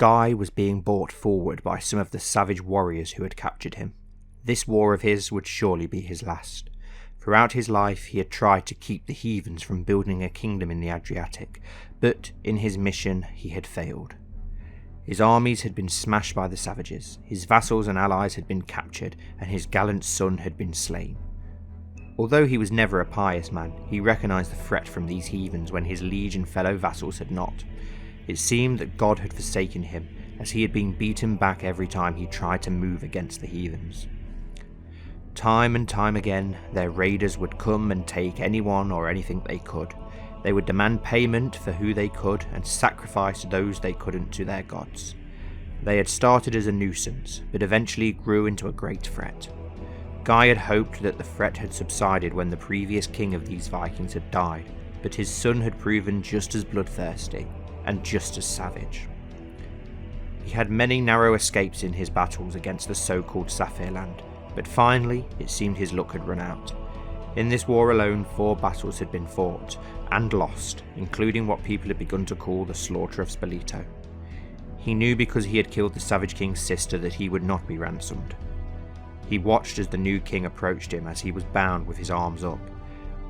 Guy was being brought forward by some of the savage warriors who had captured him. This war of his would surely be his last. Throughout his life he had tried to keep the heathens from building a kingdom in the Adriatic, but in his mission he had failed. His armies had been smashed by the savages, his vassals and allies had been captured, and his gallant son had been slain. Although he was never a pious man, he recognised the threat from these heathens when his liege and fellow vassals had not. It seemed that God had forsaken him, as he had been beaten back every time he tried to move against the heathens. Time and time again, their raiders would come and take anyone or anything they could. They would demand payment for who they could and sacrifice those they couldn't to their gods. They had started as a nuisance, but eventually grew into a great threat. Guy had hoped that the threat had subsided when the previous king of these Vikings had died, but his son had proven just as bloodthirsty and just as savage. He had many narrow escapes in his battles against the so-called Sapphire Land, but finally it seemed his luck had run out. In this war alone 4 battles had been fought and lost, including what people had begun to call the Slaughter of Spoleto. He knew because he had killed the Savage King's sister that he would not be ransomed. He watched as the new king approached him as he was bound with his arms up.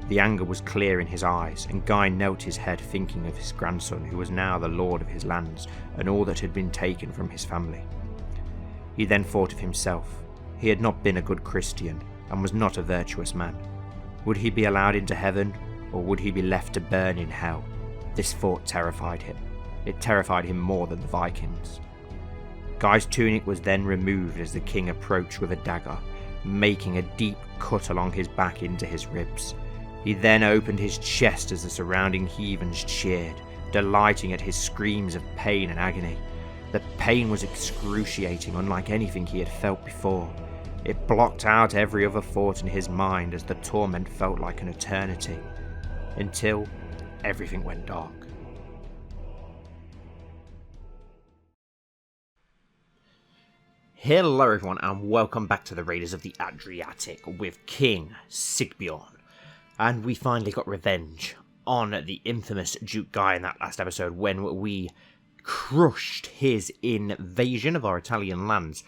The anger was clear in his eyes, and Guy knelt his head thinking of his grandson who was now the lord of his lands and all that had been taken from his family. He then thought of himself. He had not been a good Christian and was not a virtuous man. Would he be allowed into heaven, or would he be left to burn in hell? This thought terrified him. It terrified him more than the Vikings. Guy's tunic was then removed as the king approached with a dagger, making a deep cut along his back into his ribs. He then opened his chest as the surrounding heathens cheered, delighting at his screams of pain and agony. The pain was excruciating, unlike anything he had felt before. It blocked out every other thought in his mind as the torment felt like an eternity, until everything went dark. Hello everyone and welcome back to the Raiders of the Adriatic with King Sigbjorn. And we finally got revenge on the infamous Duke Guy in that last episode when we crushed his invasion of our Italian lands,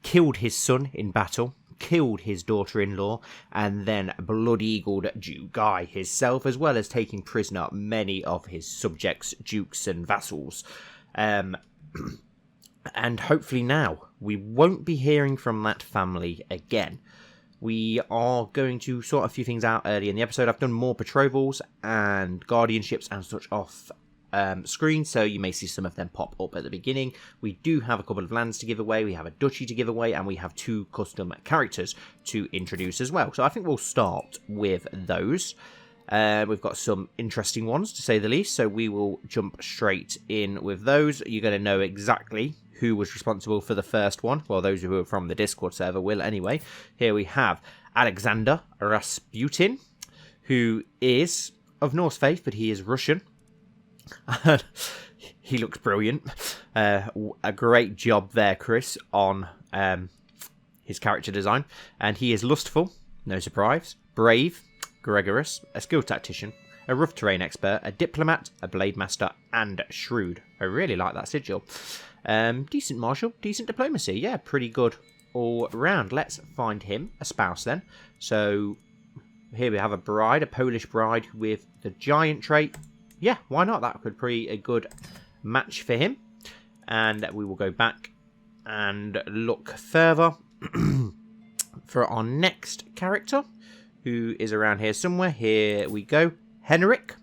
killed his son in battle, killed his daughter-in-law, and then blood-eagled Duke Guy himself, as well as taking prisoner many of his subjects, dukes and vassals. And hopefully now we won't be hearing from that family again. We are going to sort a few things out early in the episode. I've done more betrothals and guardianships and such off screen, so you may see some of them pop up at the beginning. We do have a couple of lands to give away, we have a duchy to give away, and we have 2 custom characters to introduce as well. So I think we'll start with those. We've got some interesting ones to say the least, so we will jump straight in with those. You're going to know exactly who was responsible for the first one. Well, those who are from the Discord server will anyway. Here we have Alexander Rasputin, who is of Norse faith, but he is Russian. He looks brilliant. A great job there, Chris, on his character design. And he is lustful, no surprise, brave, gregarious, a skilled tactician, a rough terrain expert, a diplomat, a blade master, and shrewd. I really like that sigil. Decent martial, decent diplomacy. Yeah, pretty good all round. Let's find him a spouse then. So here we have a bride, a Polish bride with the giant trait. Yeah, why not? That could be a good match for him. And we will go back and look further for our next character, who is around here somewhere. Here we go. Henrik.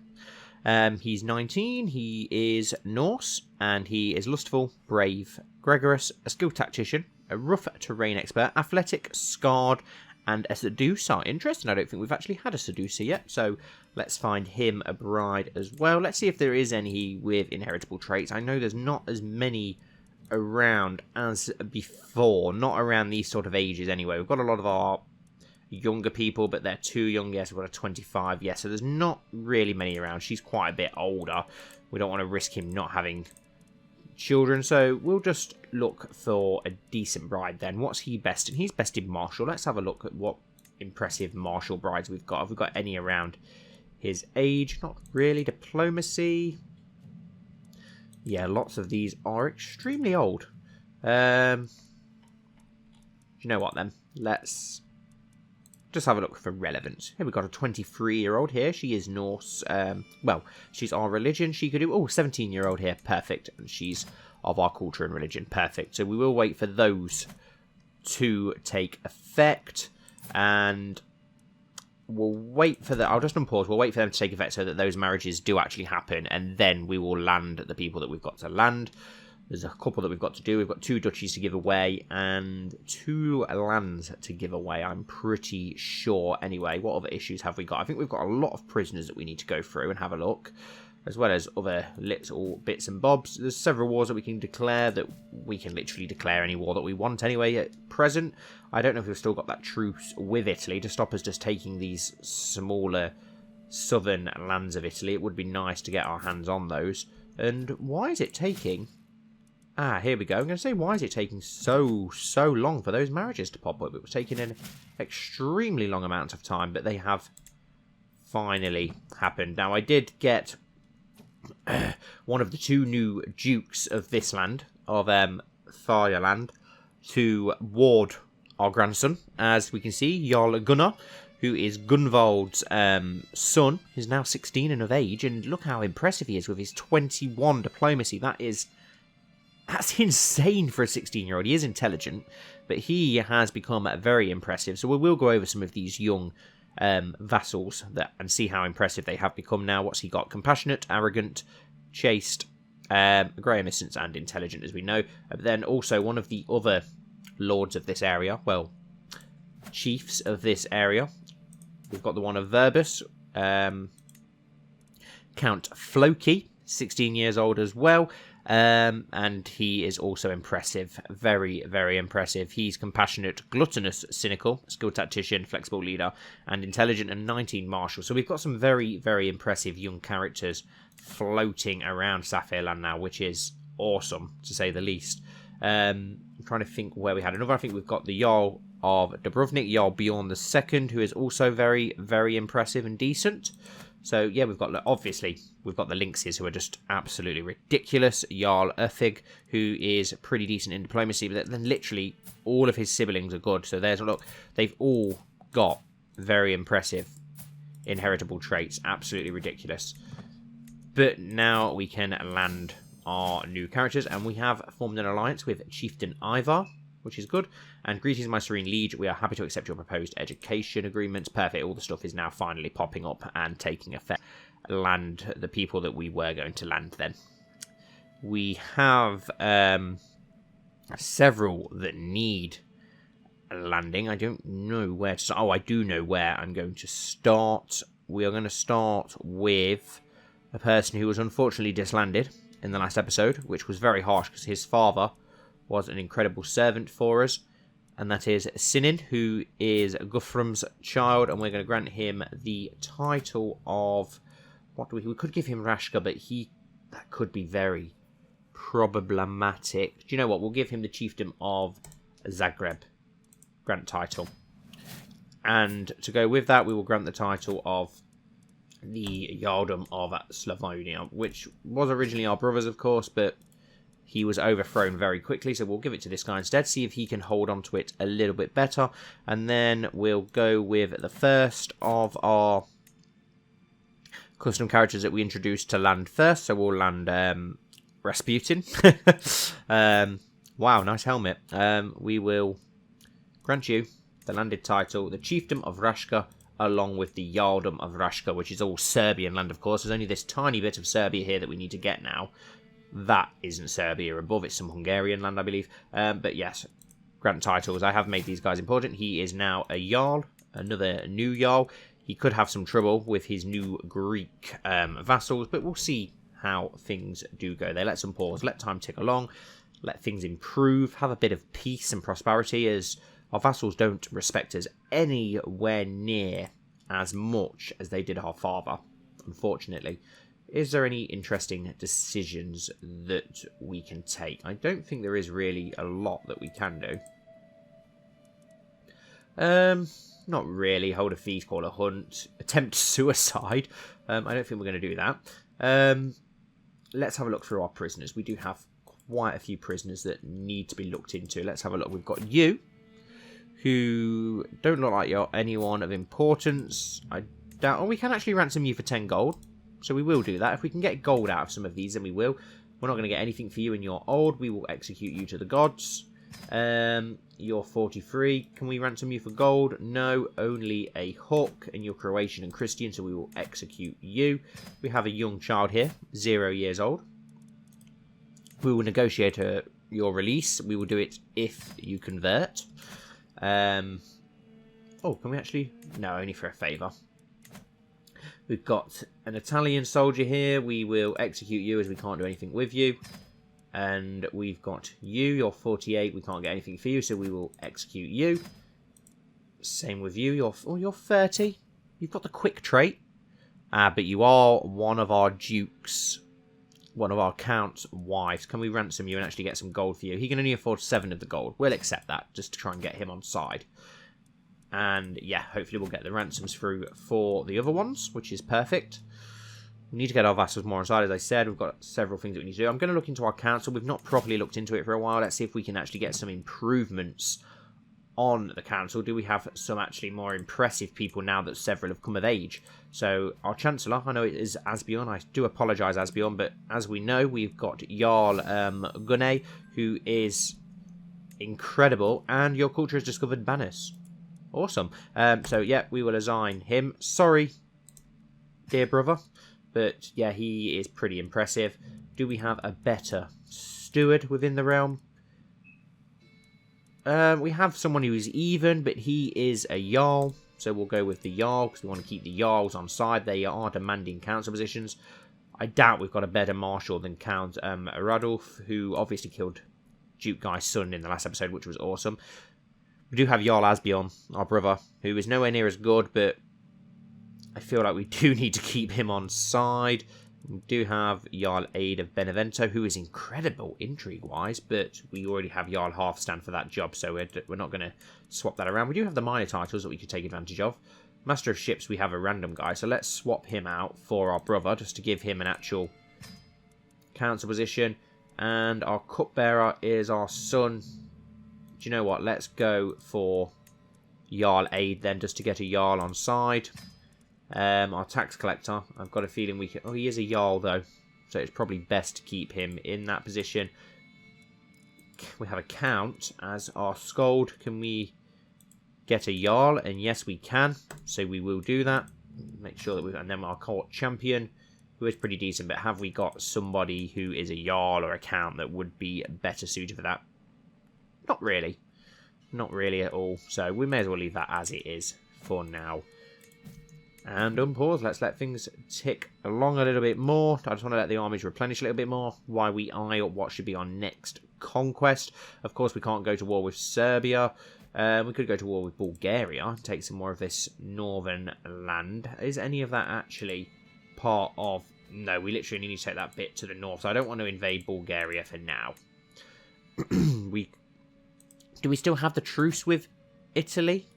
He's 19, he is Norse, and he is lustful, brave, gregarious, a skilled tactician, a rough terrain expert, athletic, scarred, and a seducer. Interesting, I don't think we've actually had a seducer yet, so let's find him a bride as well. Let's see if there is any with inheritable traits. I know there's not as many around as before, not around these sort of ages anyway. We've got a lot of our younger people, but they're too young. Yes, we've got a 25. Yes, so there's not really many around. She's quite a bit older. We don't want to risk him not having children, so we'll just look for a decent bride then. What's he best in? He's best in martial. Let's have a look at what impressive martial brides we've got. Have we got any around his age? Not really. Diplomacy. Yeah, lots of these are extremely old. You know what then? Let's just have a look for relevance. Here we've got a 23-year-old here. She is Norse. Well, she's our religion. She could do... Oh, 17-year-old here. Perfect. And she's of our culture and religion. Perfect. So we will wait for those to take effect. And we'll wait for the... I'll just unpause. We'll wait for them to take effect so that those marriages do actually happen. And then we will land the people that we've got to land. There's a couple that we've got to do. We've got 2 duchies to give away and 2 lands to give away, I'm pretty sure. Anyway, what other issues have we got? I think we've got a lot of prisoners that we need to go through and have a look, as well as other little bits and bobs. There's several wars that we can declare, that we can literally declare any war that we want anyway at present. I don't know if we've still got that truce with Italy to stop us just taking these smaller southern lands of Italy. It would be nice to get our hands on those. And why is it taking... Ah, here we go. I'm going to say, why is it taking so long for those marriages to pop up? It was taking an extremely long amount of time, but they have finally happened. Now, I did get one of the 2 new dukes of this land, of Fireland, to ward our grandson. As we can see, Jarl Gunnar, who is Gunvald's son, is now 16 and of age, and look how impressive he is with his 21 diplomacy. That's insane for a 16-year-old. He is intelligent, but he has become very impressive. So we will go over some of these young vassals and see how impressive they have become now. What's he got? Compassionate, arrogant, chaste, grey-innocence, and intelligent, as we know. But then also one of the other lords of this area, well, chiefs of this area. We've got the one of Verbus, Count Floki, 16 years old as well. And he is also impressive. Very, very impressive. He's compassionate, gluttonous, cynical, skilled tactician, flexible leader, and intelligent, and 19 martial. So we've got some very, very impressive young characters floating around Saphirland now, which is awesome, to say the least. I'm trying to think where we had another. I think we've got the Jarl of Dubrovnik, Jarl Bjorn II, who is also very, very impressive and decent. So, yeah, obviously, we've got the Lynxes, who are just absolutely ridiculous. Jarl Erthig, who is pretty decent in diplomacy, but then literally all of his siblings are good. So there's a look. They've all got very impressive inheritable traits. Absolutely ridiculous. But now we can land our new characters, and we have formed an alliance with Chieftain Ivar, which is good. And greetings, my serene liege. We are happy to accept your proposed education agreements. Perfect. All the stuff is now finally popping up and taking effect. Land the people that we were going to land then. We have several that need landing. I don't know where to start. Oh, I do know where I'm going to start. We are going to start with a person who was unfortunately dislanded in the last episode, which was very harsh because his father was an incredible servant for us, and that is Sinin, who is Guthrum's child, and we're going to grant him the title of... we could give him Rashka, but that could be very problematic. Do you know what? We'll give him the chiefdom of Zagreb. Grant title. And to go with that, we will grant the title of the Jarldom of Slavonia, which was originally our brother's, of course, but he was overthrown very quickly, so we'll give it to this guy instead, see if he can hold on to it a little bit better. And then we'll go with the first of our custom characters that we introduced to land first. So we'll land Rasputin. Wow, nice helmet. We will grant you the landed title, the Chiefdom of Rashka, along with the Jarldom of Rashka, which is all Serbian land, of course. There's only this tiny bit of Serbia here that we need to get now. That isn't Serbia above, it's some Hungarian land, I believe. But yes, grant titles. I have made these guys important. He is now a Jarl, another new Jarl. He could have some trouble with his new Greek vassals, but we'll see how things do go. They let some pause, let time tick along, let things improve, have a bit of peace and prosperity, as our vassals don't respect us anywhere near as much as they did our father, unfortunately. Is there any interesting decisions that we can take? I don't think there is really a lot that we can do. Not really. Hold a feast, call a hunt, attempt suicide. I don't think we're going to do that. let's have a look through our prisoners. We do have quite a few prisoners that need to be looked into. Let's have a look. We've got you, who don't look like you're anyone of importance. I doubt... Oh, we can actually ransom you for 10 gold. So we will do that. If we can get gold out of some of these, then we will. We're not going to get anything for you and you're old. We will execute you to the gods. You're 43. Can we ransom you for gold? No, only a hook, and you're Croatian and Christian, so we will execute you. We have a young child here, 0 years old. We will negotiate your release. We will do it if you convert. Oh, can we actually... No, only for a favour. We've got an Italian soldier here. We will execute you as we can't do anything with you. And we've got you. You're 48. We can't get anything for you, so we will execute you. Same with you. You're 30. You've got the quick trait. But you are one of our dukes. One of our count's wives. Can we ransom you and actually get some gold for you? He can only afford 7 of the gold. We'll accept that just to try and get him on side. And yeah, hopefully we'll get the ransoms through for the other ones, which is perfect. We need to get our vassals more on side, as I said. We've got several things that we need to do. I'm going to look into our council. We've not properly looked into it for a while. Let's see if we can actually get some improvements on the council. Do we have some actually more impressive people now that several have come of age? So our chancellor, I know it is Asbjorn. I do apologise, Asbjorn, but as we know, we've got Jarl Gunne, who is incredible, and your culture has discovered Venice. Awesome. So yeah, we will assign him. Sorry, dear brother, but yeah, he is pretty impressive. Do we have a better steward within the realm? We have someone who is even, but he is a Jarl. So we'll go with the Jarl, because we want to keep the Jarls on side. They are demanding council positions. I doubt we've got a better marshal than Count Radulf, who obviously killed Duke Guy's son in the last episode, which was awesome. We do have Jarl Asbjorn, our brother, who is nowhere near as good, but I feel like we do need to keep him on side. We do have Jarl Aid of Benevento, who is incredible intrigue-wise, but we already have Jarl Halfstand for that job, so we're not going to swap that around. We do have the minor titles that we could take advantage of. Master of Ships, we have a random guy, so let's swap him out for our brother, just to give him an actual council position. And our cupbearer is our son. Do you know what? Let's go for Jarl Aid then, just to get a Jarl on side. Our tax collector, I've got a feeling we can... Oh, he is a Jarl, though. So it's probably best to keep him in that position. We have a Count as our Scold. Can we get a Jarl? And yes, we can. So we will do that. Make sure that we... And then our court champion, who is pretty decent. But have we got somebody who is a Jarl or a Count that would be better suited for that? Not really. Not really at all. So we may as well leave that as it is for now. And unpause. Let's let things tick along a little bit more. I just want to let the armies replenish a little bit more while we eye up what should be our next conquest. Of course, we can't go to war with Serbia. We could go to war with Bulgaria and take some more of this northern land. Is any of that actually part of... No, we literally need to take that bit to the north. So I don't want to invade Bulgaria for now. Do we still have the truce with Italy?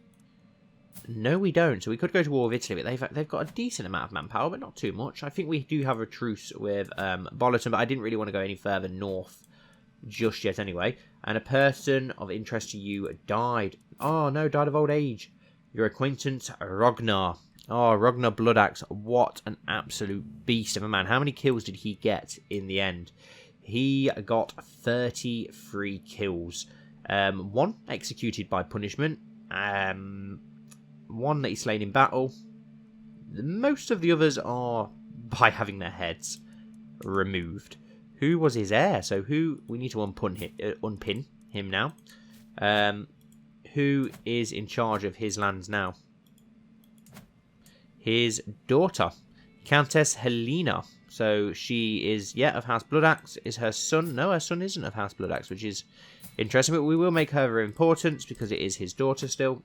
No, we don't. So we could go to war with Italy, but they've got a decent amount of manpower, but not too much. I think we do have a truce with Bolton, but I didn't really want to go any further north just yet anyway. And a person of interest to you died. Oh, no, died of old age. Your acquaintance, Ragnar. Oh, Ragnar Bloodaxe. What an absolute beast of a man. How many kills did he get in the end? He got 33 kills. One executed by punishment. One that he's slain in battle. Most of the others are by having their heads removed. Who was his heir? So who... We need to unpin him now. Who is in charge of his lands now? His daughter, Countess Helena. So she is, yeah, of House Bloodaxe. Is her son... No, her son isn't of House Bloodaxe, which is interesting. But we will make her of importance because it is his daughter still.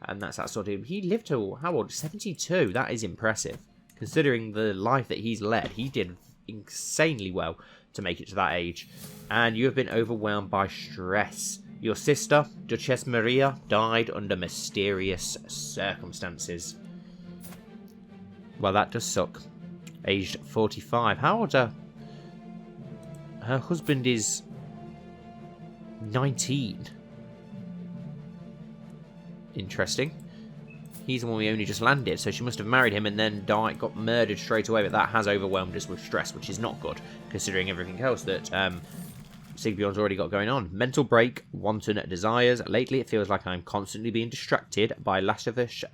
And that's that sort of... He lived to, how old? 72. That is impressive. Considering the life that he's led, he did insanely well to make it to that age. And you have been overwhelmed by stress. Your sister, Duchess Maria, died under mysterious circumstances. Well, that does suck. Aged 45. How old are Her husband is 19. Interesting. He's the one we only just landed, so she must have married him and then died, got murdered straight away, but that has overwhelmed us with stress, which is not good, considering everything else that Sigbjorn's already got going on. Mental break, wanton desires. Lately, it feels like I'm constantly being distracted by lascivious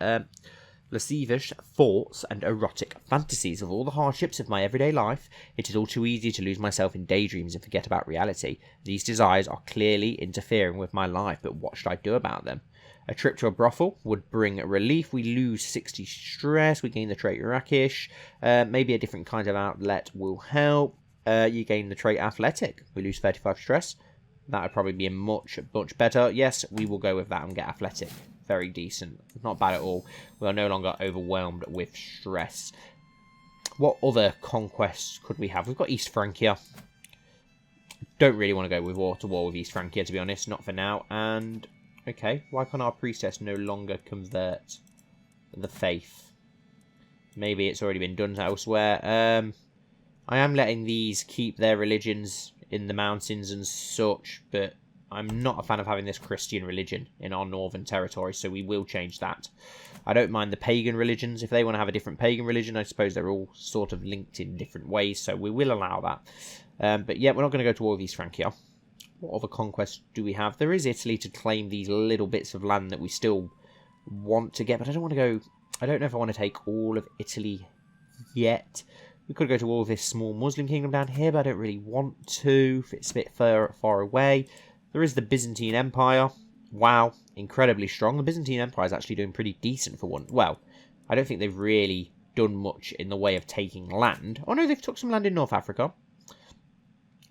thoughts and erotic fantasies. Of all the hardships of my everyday life, it is all too easy to lose myself in daydreams and forget about reality. These desires are clearly interfering with my life, but what should I do about them? A trip to a brothel would bring relief. We lose 60 stress. We gain the trait rakish. Maybe a different kind of outlet will help. You gain the trait athletic. We lose 35 stress. That would probably be much better. Yes, we will go with that and get athletic. Very decent. Not bad at all. We are no longer overwhelmed with stress. What other conquests could we have? We've got East Francia. Don't really want to go with war to war with East Francia, to be honest. Not for now. And... okay, why can't our priestess no longer convert the faith? Maybe it's already been done elsewhere. I am letting these keep their religions in the mountains and such, but I'm not a fan of having this Christian religion in our northern territory, so we will change that. I don't mind the pagan religions. If they want to have a different pagan religion, I suppose they're all sort of linked in different ways, so we will allow that. But yeah, we're not going to go to war with East Francia. What other conquests do we have? There is Italy to claim these little bits of land that we still want to get, but I don't want to go... I don't know if I want to take all of Italy yet. We could go to war with this small Muslim kingdom down here, but I don't really want to, if it's a bit far away. There is the Byzantine Empire. Wow, incredibly strong. The Byzantine Empire is actually doing pretty decent for one. Well, I don't think they've really done much in the way of taking land. Oh no, they've took some land in North Africa.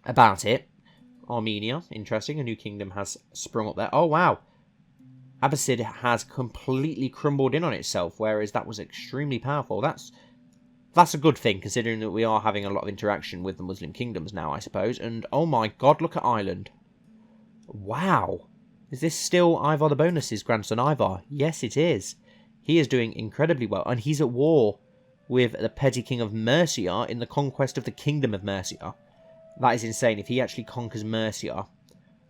About it. Armenia, interesting. A new kingdom has sprung up there. Oh, wow. Abbasid has completely crumbled in on itself, whereas that was extremely powerful. That's a good thing, considering that we are having a lot of interaction with the Muslim kingdoms now, I suppose. And, oh my god, look at Ireland. Wow. Is this still Ivar the Bonus's grandson, Ivar? Yes, it is. He is doing incredibly well, and he's at war with the petty king of Mercia in the conquest of the kingdom of Mercia. That is insane. If he actually conquers Mercia,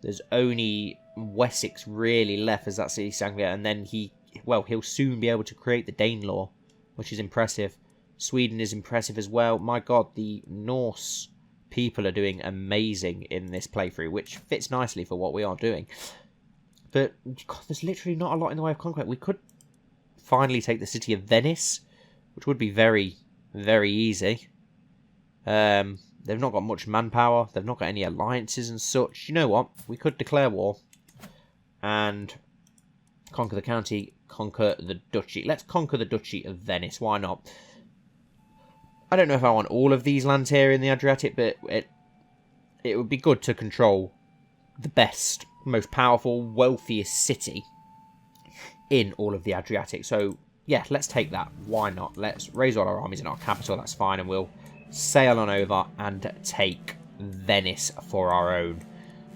there's only Wessex really left as that's East Anglia, and then he'll soon be able to create the Danelaw, which is impressive. Sweden is impressive as well. My god, the Norse people are doing amazing in this playthrough, which fits nicely for what we are doing. But god, there's literally not a lot in the way of conquest. We could finally take the city of Venice, which would be very, very easy. They've not got much manpower. They've not got any alliances and such. You know what? We could declare war and conquer the county, conquer the duchy. Let's conquer the duchy of Venice. Why not? I don't know if I want all of these lands here in the Adriatic, but it would be good to control the best, most powerful, wealthiest city in all of the Adriatic. So, yeah, let's take that. Why not? Let's raise all our armies in our capital. That's fine, and we'll sail on over and take Venice for our own.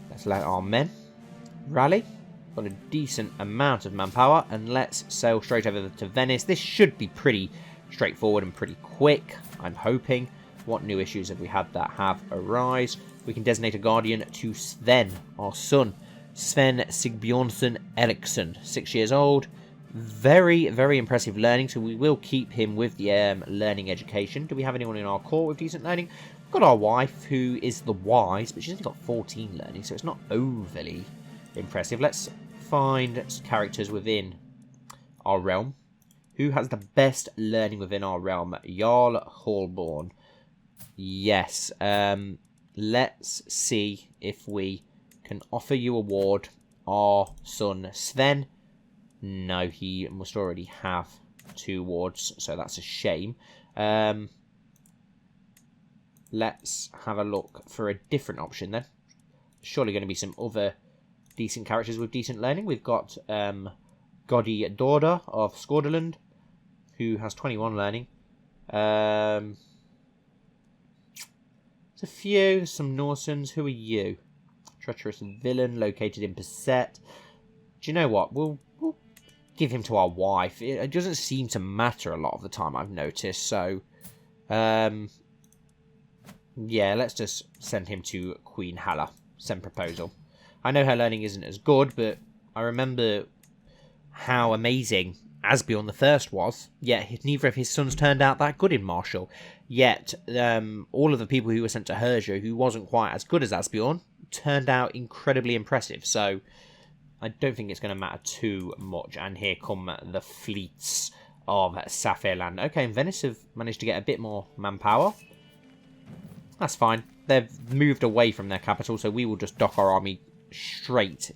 Let's let our men rally. Got a decent amount of manpower, and let's sail straight over to Venice. This should be pretty straightforward and pretty quick, I'm hoping. What new issues have we had that have arisen? We can designate a guardian to Sven, our son. Sven Sigbjorn Erikson, 6 years old. Very, very impressive learning, so we will keep him with the learning education. Do we have anyone in our court with decent learning? We've got our wife, who is the wise, but she's only got 14 learning, so it's not overly impressive. Let's find characters within our realm. Who has the best learning within our realm? Jarl Hallborn. Yes. Let's see if we can offer you a ward. Our son Sven. No, he must already have 2 wards, so that's a shame. Let's have a look for a different option then. Surely going to be some other decent characters with decent learning. We've got Godi Dorda of Skordaland, who has 21 learning. There's a few, some Norsens. Who are you? Treacherous villain located in Perset. Do you know what? We'll give him to our wife. It doesn't seem to matter a lot of the time, I've noticed. So, Yeah, let's just send him to Queen Halla. Send proposal. I know her learning isn't as good, but I remember how amazing Asbjorn the First was, yet neither of his sons turned out that good in martial. Yet all of the people who were sent to Herja, who wasn't quite as good as Asbjorn, turned out incredibly impressive. So I don't think it's going to matter too much. And here come the fleets of Sapphireland. Okay, and Venice have managed to get a bit more manpower. That's fine. They've moved away from their capital, so we will just dock our army straight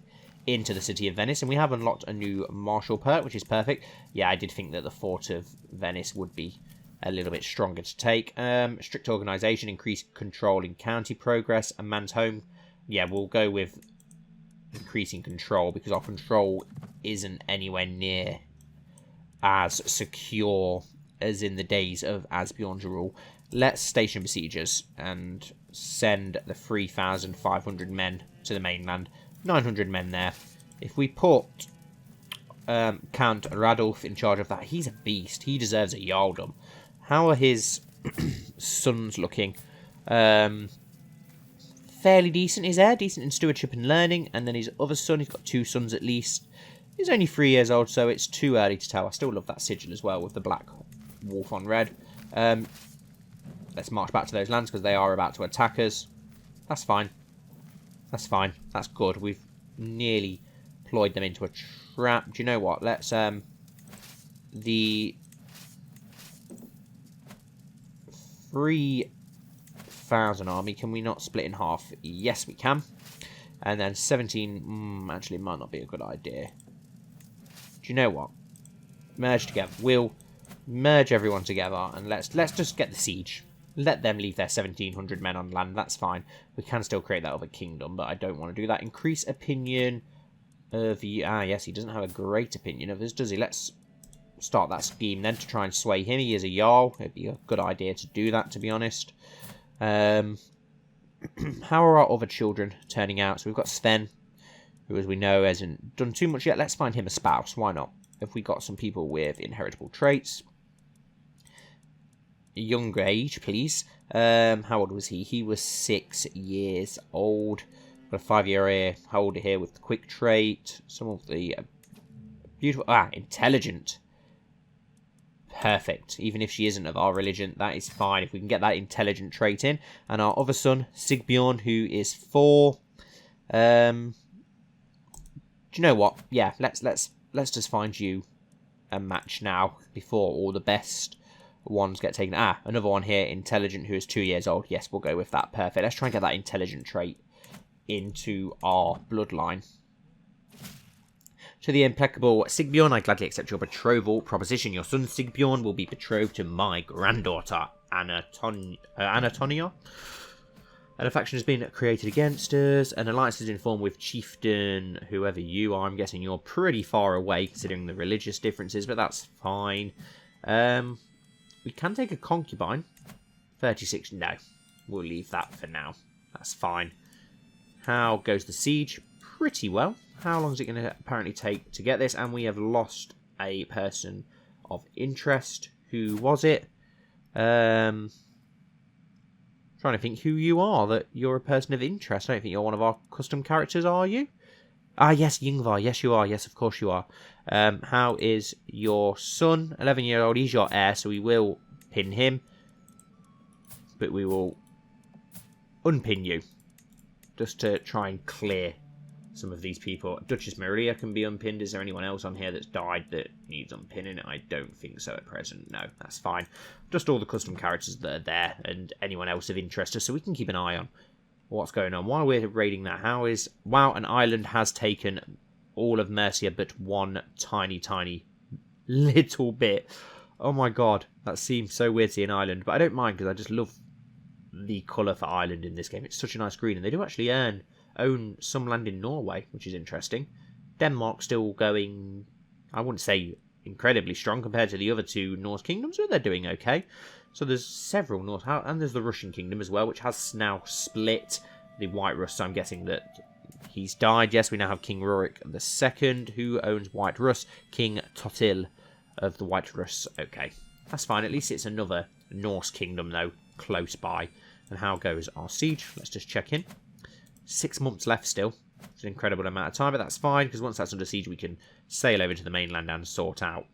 into the city of Venice, and we have unlocked a new martial perk, which is perfect. Yeah, I did think that the fort of Venice would be a little bit stronger to take. Strict organisation, increased control in county progress, a man's home. Yeah, we'll go with increasing control, because our control isn't anywhere near as secure as in the days of Asbjorn's rule. Let's station besiegers and send the 3,500 men to the mainland. 900 men there. If we put Count Radulf in charge of that, he's a beast. He deserves a jarldom. How are his sons looking? Fairly decent. His heir, decent in stewardship and learning. And then his other son, he's got 2 sons at least. He's only 3 years old, so it's too early to tell. I still love that sigil as well with the black wolf on red. Let's march back to those lands because they are about to attack us. That's fine. That's fine. That's good. We've nearly ployed them into a trap. Do you know what? Let's, the 3,000 army, can we not split in half? Yes, we can. And then 17, actually, might not be a good idea. Do you know what? Merge together. We'll merge everyone together and let's just get the siege. Let them leave their 1,700 men on land. That's fine. We can still create that other kingdom, but I don't want to do that. Increase opinion of you. Ah, yes, he doesn't have a great opinion of us, does he? Let's start that scheme then to try and sway him. He is a Jarl. It'd be a good idea to do that, to be honest. How are our other children turning out? So we've got Sven, who, as we know, hasn't done too much yet. Let's find him a spouse. Why not? If we got some people with inheritable traits. Younger age, please. How old was he? He was 6 years old. Got a 5-year hold here with the quick trait. Some of the beautiful... intelligent. Perfect. Even if she isn't of our religion, that is fine. If we can get that intelligent trait in. And our other son, Sigbjorn, who is 4. Do you know what? Yeah, let's just find you a match now before all the best ones get taken. Another one here, intelligent, who is 2 years old. Yes, we'll go with that. Perfect. Let's try and get that intelligent trait into our bloodline. To the impeccable Sigbjorn, I gladly accept your betrothal proposition. Your son Sigbjorn will be betrothed to my granddaughter, Anatonia. An faction has been created against us. An alliance is informed with chieftain, whoever you are. I'm guessing you're pretty far away, considering the religious differences, but that's fine. We can take a concubine. 36, no. We'll leave that for now. That's fine. How goes the siege? Pretty well. How long is it going to apparently take to get this? And we have lost a person of interest. Who was it? Trying to think who you are, that you're a person of interest. I don't think you're one of our custom characters, are you? Yes, Yngvar. Yes, you are. Yes, of course you are. How is your son? 11-year-old. He's your heir, so we will pin him. But we will unpin you. Just to try and clear some of these people. Duchess Maria can be unpinned. Is there anyone else on here that's died that needs unpinning? I don't think so at present. No, that's fine. Just all the custom characters that are there and anyone else of interest, just so we can keep an eye on what's going on. While we're raiding that, wow, an island has taken all of Mercia but one tiny little bit. Oh my god, that seems so weird to see an island, but I don't mind because I just love the colour for Ireland in this game. It's such a nice green, and they do actually own some land in Norway, which is interesting. Denmark still going, I wouldn't say incredibly strong compared to the other 2 Norse kingdoms, but they're doing okay. So there's several Norse, and there's the Russian kingdom as well, which has now split. The White Rus, so I'm guessing that he's died. Yes, we now have King Rurik II, who owns White Rus. King Totil of the White Rus. Okay, that's fine. At least it's another Norse kingdom, though, close by. And how goes our siege? Let's just check in. 6 months left still. It's an incredible amount of time, but that's fine, because once that's under siege, we can sail over to the mainland and sort out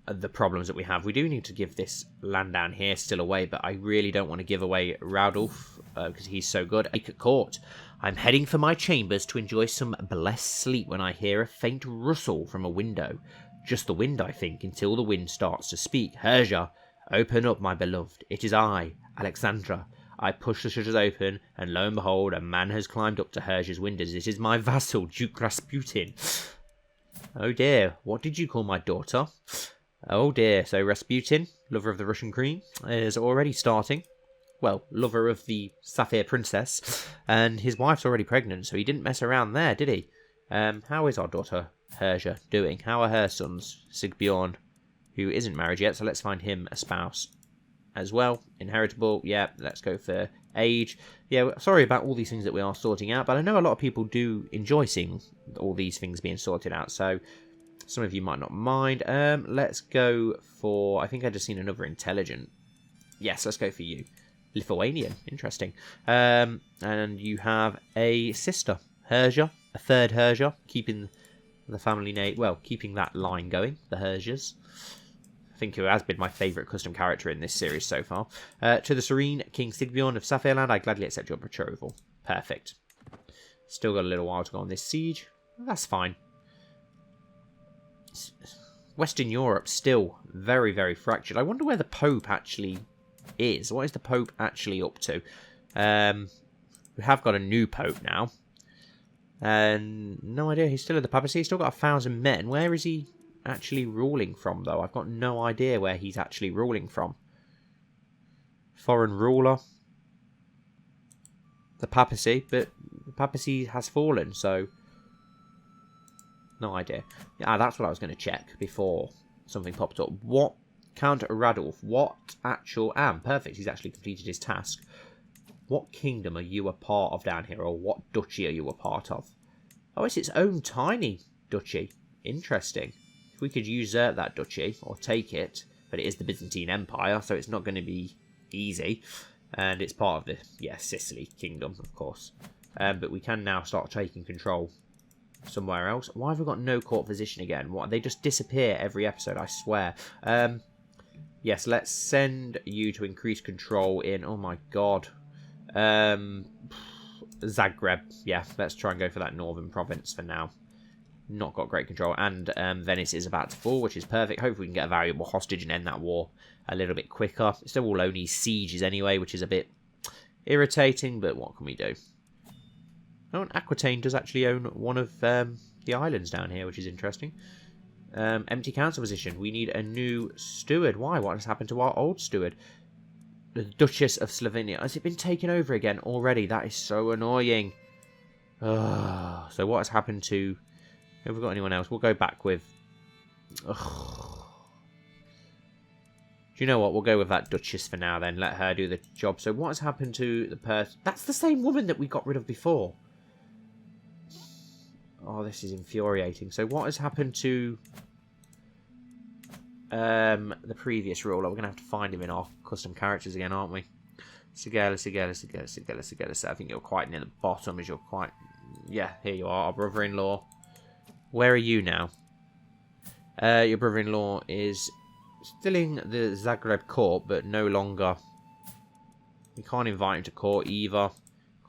the problems that we have. We do need to give this land down here still away, but I really don't want to give away Radulf, because he's so good. At court, I'm heading for my chambers to enjoy some blessed sleep when I hear a faint rustle from a window. Just the wind, I think, until the wind starts to speak. Herja, open up, my beloved. It is I, Alexandra. I push the shutters open, and lo and behold, a man has climbed up to Herja's windows. It is my vassal, Duke Rasputin. Oh dear, what did you call my daughter? Oh dear, so Rasputin, lover of the Russian Queen, is already starting. Well, lover of the Sapphire Princess, and his wife's already pregnant, so he didn't mess around there, did he? How is our daughter, Herja, doing? How are her sons, Sigbjorn, who isn't married yet, so let's find him a spouse as well. Inheritable, yeah, let's go for age. Yeah, sorry about all these things that we are sorting out, but I know a lot of people do enjoy seeing all these things being sorted out, so some of you might not mind. Let's go for, I think I just seen another intelligent. Yes, let's go for you. Lithuanian, interesting. And you have a sister, Herja, a third Herja, keeping the family name, well, keeping that line going, the Herjas. I think who has been my favourite custom character in this series so far. To the Serene King Sigbjorn of Sapphireland, I gladly accept your betrothal. Perfect. Still got a little while to go on this siege. That's fine. Western Europe still very, very fractured. I wonder where the Pope actually is. What is the Pope actually up to? We have got a new Pope now. And no idea. He's still at the papacy. He's still got 1,000 men. Where is he actually ruling from, though? I've got no idea where he's actually ruling from. Foreign ruler. The papacy. But the papacy has fallen, so no idea. Yeah, that's what I was going to check before something popped up. What Count Radulf? What actual... perfect. He's actually completed his task. What kingdom are you a part of down here? Or what duchy are you a part of? Oh, it's its own tiny duchy. Interesting. If we could usurp that duchy, or take it, but it is the Byzantine Empire, so it's not going to be easy. And it's part of the, yeah, Sicily kingdom, of course. But we can now start taking control somewhere else. Why have we got no court physician again? What? They just disappear every episode, I swear. Yes, let's send you to increase control in... Oh my god. Zagreb. Yeah, let's try and go for that northern province for now. Not got great control. And Venice is about to fall, which is perfect. Hopefully we can get a valuable hostage and end that war a little bit quicker. It still will only sieges anyway, which is a bit irritating, but what can we do? Oh, and Aquitaine does actually own one of the islands down here, which is interesting. Empty council position. We need a new steward. Why? What has happened to our old steward? The Duchess of Slovenia. Has it been taken over again already? That is so annoying. So what has happened to... Have we got anyone else? We'll go back with... Do you know what? We'll go with that Duchess for now then. Let her do the job. So what has happened to the person... That's the same woman that we got rid of before. Oh, this is infuriating. So what has happened to the previous ruler? We're going to have to find him in our custom characters again, aren't we? Sigela. I think you're quite near the bottom as you're quite... Yeah, here you are, our brother-in-law. Where are you now? Your brother-in-law is still in the Zagreb court, but no longer... We can't invite him to court either.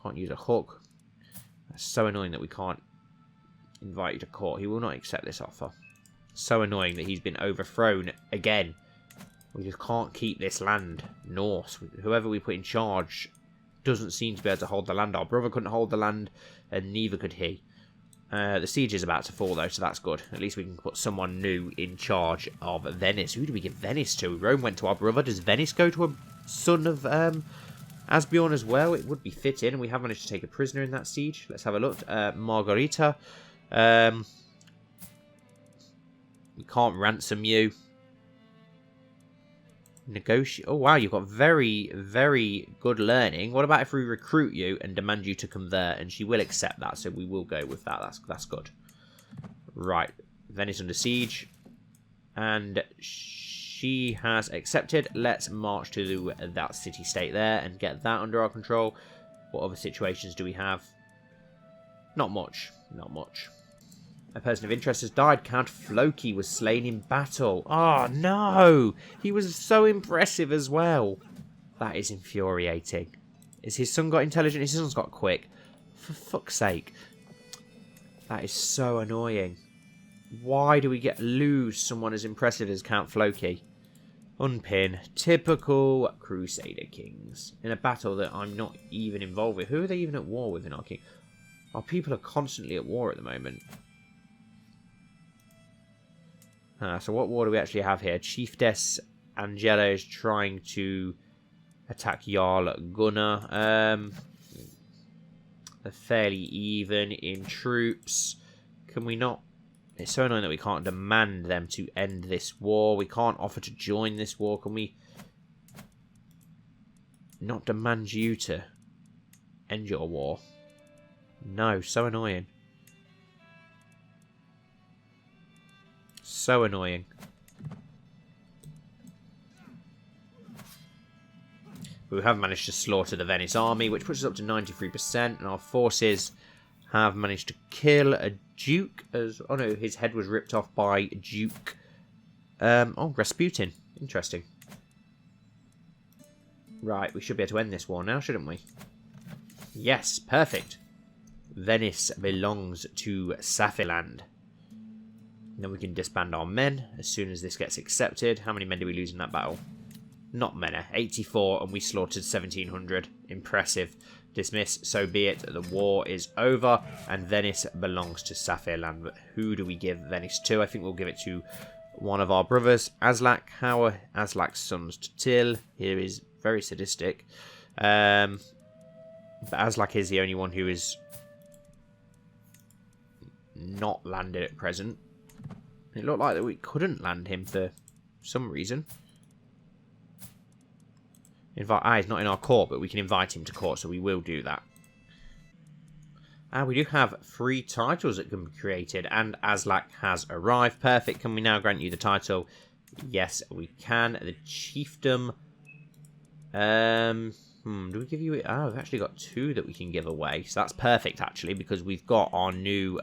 Can't use a hook. That's so annoying that we can't invite you to court. He will not accept this offer. So annoying that he's been overthrown again. We just can't keep this land Norse. Whoever we put in charge doesn't seem to be able to hold the land. Our brother couldn't hold the land, and neither could he. The siege is about to fall, though, so that's good. At least we can put someone new in charge of Venice. Who do we give Venice to? Rome went to our brother. Does Venice go to a son of Asbjorn as well? It would be fitting, and we have managed to take a prisoner in that siege. Let's have a look. Margarita. We can't ransom you. Negotiate. Oh wow, you've got very, very good learning. What about if we recruit you and demand you to convert? And she will accept that, so we will go with that. That's good. Right, Venice under siege, and she has accepted. Let's march to that city-state there and get that under our control. What other situations do we have? Not much. Not much. A person of interest has died. Count Floki was slain in battle. Oh, no! He was so impressive as well. That is infuriating. Is his son got intelligent? His son's got quick. For fuck's sake. That is so annoying. Why do we lose someone as impressive as Count Floki? Unpin. Typical Crusader Kings. In a battle that I'm not even involved with. Who are they even at war with in our king? Our people are constantly at war at the moment. So what war do we actually have here? Chiefess Angela is trying to attack Jarl Gunnar. They're fairly even in troops. Can we not... It's so annoying that we can't demand them to end this war. We can't offer to join this war. Can we not demand you to end your war? No, so annoying. So annoying. We have managed to slaughter the Venice army, which puts us up to 93%, and our forces have managed to kill a duke as... Oh no, his head was ripped off by Duke... oh, Rasputin. Interesting. Right, we should be able to end this war now, shouldn't we? Yes, perfect. Venice belongs to Safiland. Then we can disband our men as soon as this gets accepted. How many men do we lose in that battle? Not many. 84, and we slaughtered 1,700. Impressive. Dismiss, so be it. The war is over, and Venice belongs to Safiland. But who do we give Venice to? I think we'll give it to one of our brothers, Aslak. How are Aslak's sons to Till? Here is very sadistic. But Aslak is the only one who is not landed at present. It looked like that we couldn't land him for some reason. He's not in our court, but we can invite him to court, so we will do that. And we do have 3 titles that can be created, and Aslak has arrived. Perfect. Can we now grant you the title? Yes, we can. The chiefdom. Do we give you it? Oh, we've actually got 2 that we can give away, so that's perfect actually, because we've got our new.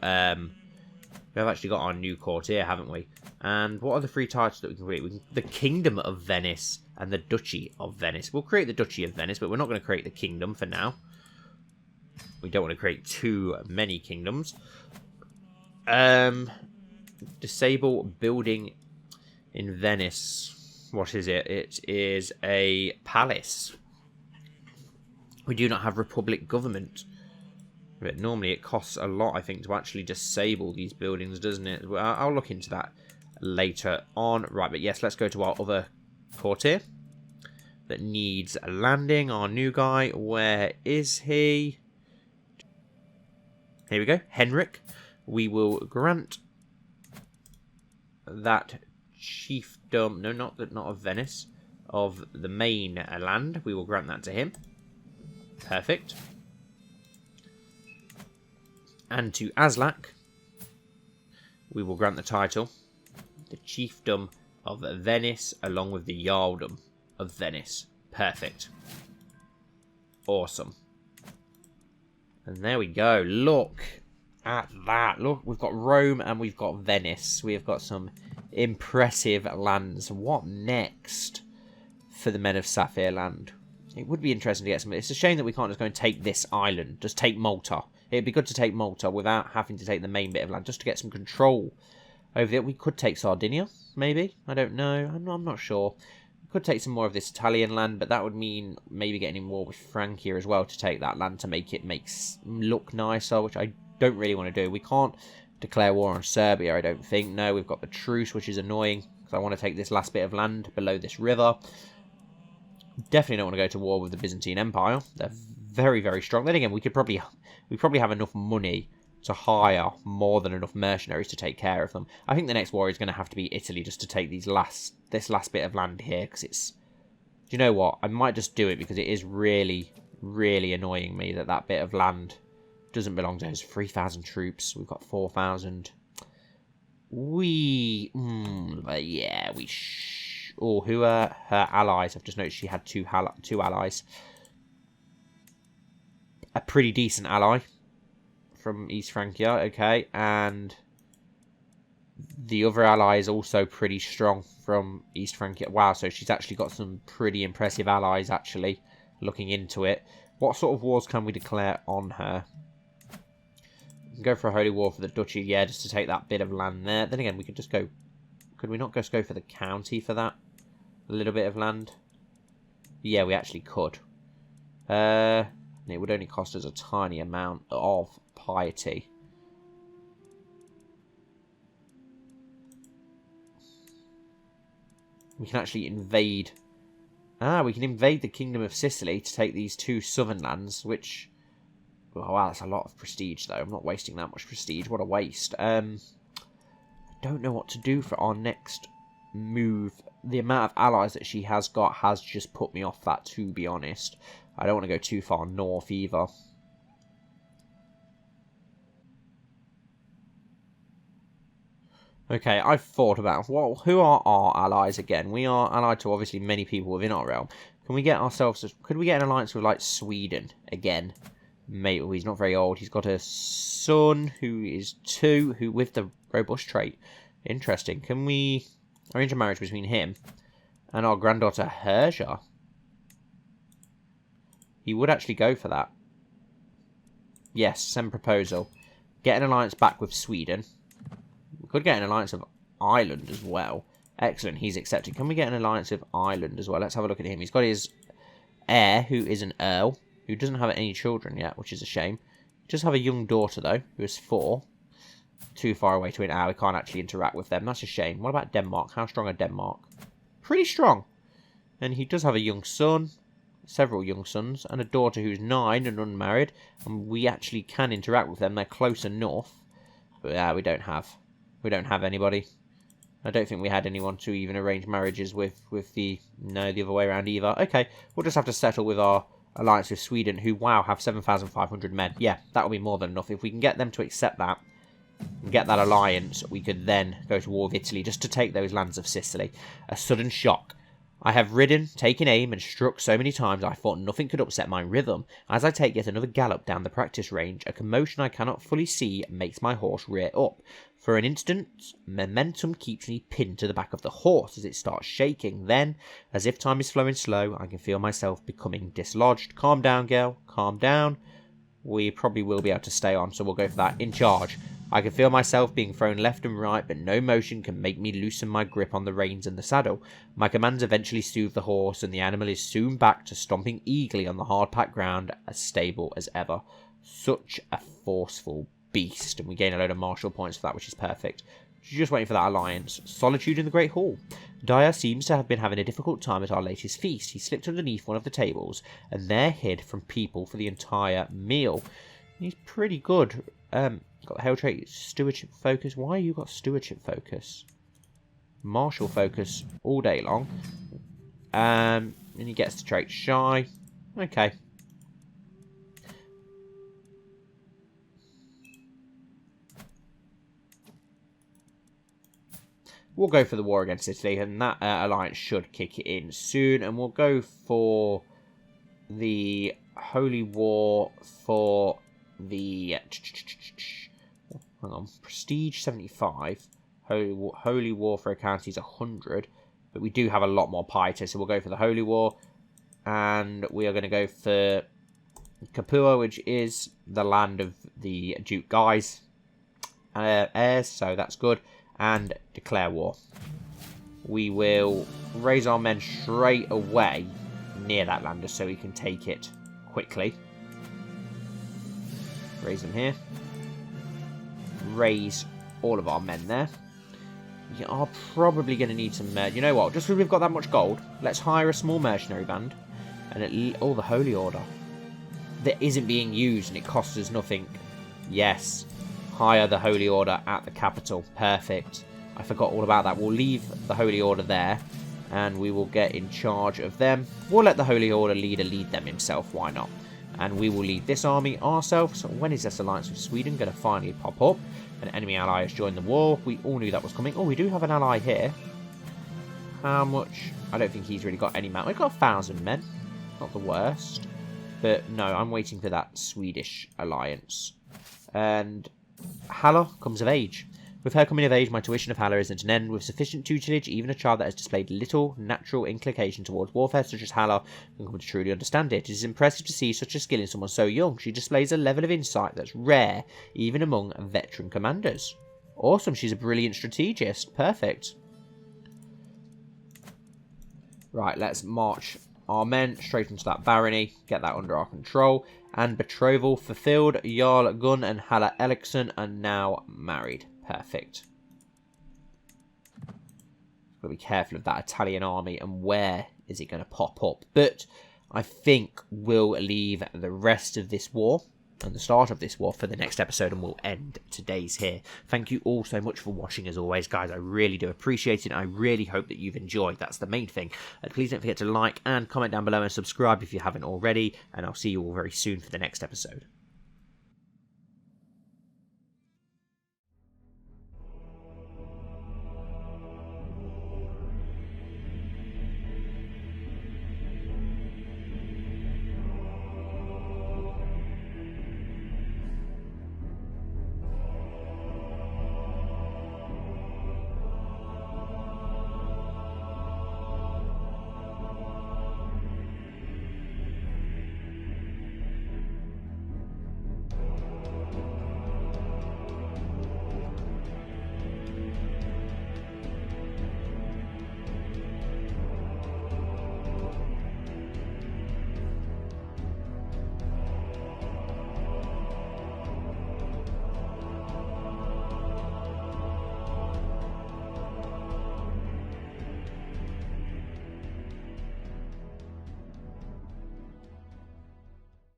We've actually got our new court here, haven't we? And what are the 3 titles that we can create? The Kingdom of Venice and the Duchy of Venice. We'll create the Duchy of Venice, but we're not going to create the Kingdom for now. We don't want to create too many kingdoms. Disable building in Venice. What is it? It is a palace. We do not have Republic government. But normally it costs a lot, I think, to actually disable these buildings, doesn't it? Well, I'll look into that later on. Right, but yes, let's go to our other courtier that needs a landing. Our new guy, where is he? Here we go, Henrik. We will grant that chiefdom, no, not of Venice, of the main land. We will grant that to him. Perfect. And to Aslak, we will grant the title, the chiefdom of Venice, along with the jarldom of Venice. Perfect. Awesome. And there we go. Look at that. Look, we've got Rome and we've got Venice. We have got some impressive lands. What next for the men of Sapphireland? It would be interesting to get some. It's a shame that we can't just go and take this island. Just take Malta. It'd be good to take Malta without having to take the main bit of land, just to get some control over it. We could take Sardinia, maybe. I don't know. I'm not sure. We could take some more of this Italian land, but that would mean maybe getting in war with Francia as well to take that land to make it look nicer, which I don't really want to do. We can't declare war on Serbia, I don't think. No, we've got the truce, which is annoying, because I want to take this last bit of land below this river. Definitely don't want to go to war with the Byzantine Empire. They're very, very strong. Then again, we probably have enough money to hire more than enough mercenaries to take care of them. I think the next war is going to have to be Italy, just to take this last bit of land here, because it's... Do you know what? I might just do it, because it is really, really annoying me that that bit of land doesn't belong to us. 3,000 troops. We've got 4,000. Oh, who are her allies? I've just noticed she had two allies. A pretty decent ally from East Francia, okay, and the other ally is also pretty strong from East Francia. Wow, so she's actually got some pretty impressive allies, actually, looking into it. What sort of wars can we declare on her? We can go for a holy war for the duchy, yeah, just to take that bit of land there. Then again, we could just go... Could we not just go for the county for that? A little bit of land? Yeah, we actually could. It would only cost us a tiny amount of piety. We can actually invade... we can invade the Kingdom of Sicily to take these two southern lands, which... Oh, wow, that's a lot of prestige, though. I'm not wasting that much prestige. What a waste. I don't know what to do for our next move. The amount of allies that she has got has just put me off that, to be honest. I don't want to go too far north, either. Okay, I've thought about, well, who are our allies again? We are allied to, obviously, many people within our realm. Can we get ourselves... Could we get an alliance with, like, Sweden again? Mate, well, he's not very old. He's got a son who is 2, who with the robust trait. Interesting. Can we arrange a marriage between him and our granddaughter Herja? He would actually go for that. Yes, send proposal. Get an alliance back with Sweden. We could get an alliance of Ireland as well. Excellent, he's accepted. Can we get an alliance with Ireland as well? Let's have a look at him. He's got his heir, who is an earl, who doesn't have any children yet, which is a shame. He does have a young daughter, though, who is 4. Too far away to win. We can't actually interact with them. That's a shame. What about Denmark? How strong are Denmark? Pretty strong. And he does have a young son, several young sons, and a daughter who's 9 and unmarried. And we actually can interact with them. They're close enough. But we don't have anybody. I don't think we had anyone to even arrange marriages with the... No, the other way around either. Okay, we'll just have to settle with our alliance with Sweden, who, wow, have 7,500 men. Yeah, that'll be more than enough. If we can get them to accept that, and get that alliance, we could then go to war with Italy, just to take those lands of Sicily. A sudden shock. I have ridden, taken aim, and struck so many times I thought nothing could upset my rhythm. As I take yet another gallop down the practice range, a commotion I cannot fully see makes my horse rear up. For an instant, momentum keeps me pinned to the back of the horse as it starts shaking. Then, as if time is flowing slow, I can feel myself becoming dislodged. Calm down, girl. Calm down. We probably will be able to stay on, so we'll go for that. In charge. I can feel myself being thrown left and right, but no motion can make me loosen my grip on the reins and the saddle. My commands eventually soothe the horse, and the animal is soon back to stomping eagerly on the hard-packed ground, as stable as ever. Such a forceful beast, and we gain a load of martial points for that, which is perfect. Just waiting for that alliance. Solitude in the Great Hall. Dyer seems to have been having a difficult time at our latest feast. He slipped underneath one of the tables, and there hid from people for the entire meal. He's pretty good. Got Hail Trait, Stewardship Focus. Why you got Stewardship Focus? Martial Focus all day long. And he gets the trait Shy. Okay. We'll go for the war against Italy, and that alliance should kick it in soon. And we'll go for the Holy War for the... Hang on, Prestige 75, Holy War for a county is 100, but we do have a lot more piety, so we'll go for the Holy War, and we are going to go for Capua, which is the land of the Duke Guy's heirs, so that's good, and declare war. We will raise our men straight away near that land, just so we can take it quickly. Raise them here. Raise all of our men there. We are probably going to need some... you know what? Just because we've got that much gold, let's hire a small mercenary band. And the Holy Order. That isn't being used and it costs us nothing. Yes. Hire the Holy Order at the capital. Perfect. I forgot all about that. We'll leave the Holy Order there. And we will get in charge of them. We'll let the Holy Order leader lead them himself. Why not? And we will lead this army ourselves. So when is this alliance with Sweden going to finally pop up? An enemy ally has joined the war. We all knew that was coming. Oh, we do have an ally here. how much? I don't think he's really got any man. We've got 1,000 men. Not the worst. But no, I'm waiting for that Swedish alliance. And Haller comes of age. With her coming of age, my tuition of Haller is at an end. With sufficient tutelage, even a child that has displayed little natural inclination towards warfare, such as Haller, can come to truly understand it. It is impressive to see such a skill in someone so young. She displays a level of insight that's rare, even among veteran commanders. Awesome, she's a brilliant strategist. Perfect. Right, let's march our men straight into that barony, get that under our control, and betrothal fulfilled. Jarl Gunn and Haller Eriksson are now married. Perfect. Got to be careful of that Italian army and where is it going to pop up. But I think we'll leave the rest of this war and the start of this war for the next episode, and we'll end today's here. Thank you all so much for watching as always, guys. I really do appreciate it. I really hope that you've enjoyed. That's the main thing. Please don't forget to like and comment down below and subscribe if you haven't already, and I'll see you all very soon for the next episode.